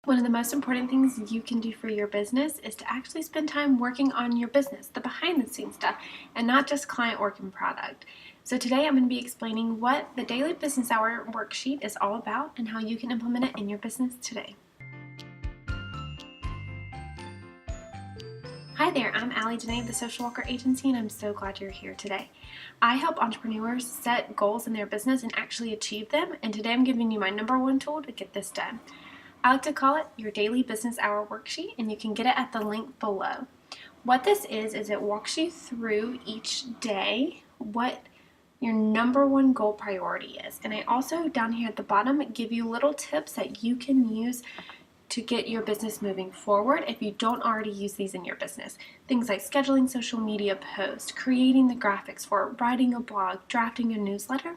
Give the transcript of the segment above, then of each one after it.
One of the most important things you can do for your business is to actually spend time working on your business, the behind the scenes stuff, and not just client work and product. So today I'm going to be explaining what the Daily Business Hour worksheet is all about and how you can implement it in your business today. Hi there, I'm Allie Janae of the Social Walker Agency, and I'm so glad you're here today. I help entrepreneurs set goals in their business and actually achieve them, and today I'm giving you my #1 tool to get this done. I like to call it your Daily Business Hour worksheet, and you can get it at the link below. What this is it walks you through each day what your #1 goal priority is. And I also, down here at the bottom, give you little tips that you can use to get your business moving forward if you don't already use these in your business. Things like scheduling social media posts, creating the graphics for it, writing a blog, drafting a newsletter.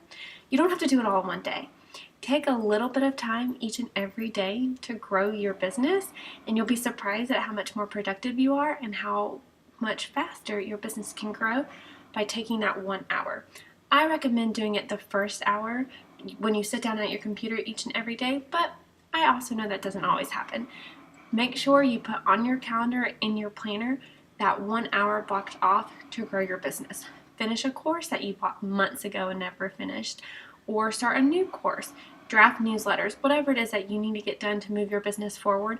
You don't have to do it all in one day. Take a little bit of time each and every day to grow your business, and you'll be surprised at how much more productive you are and how much faster your business can grow by taking that 1 hour. I recommend doing it the first hour when you sit down at your computer each and every day, but I also know that doesn't always happen. Make sure you put on your calendar, in your planner, that 1 hour blocked off to grow your business. Finish a course that you bought months ago and never finished, or start a new course, draft newsletters, whatever it is that you need to get done to move your business forward.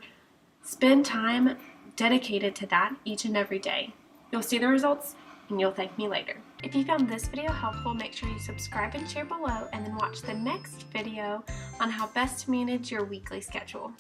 Spend time dedicated to that each and every day. You'll see the results and you'll thank me later. If you found this video helpful, make sure you subscribe and share below, and then watch the next video on how best to manage your weekly schedule.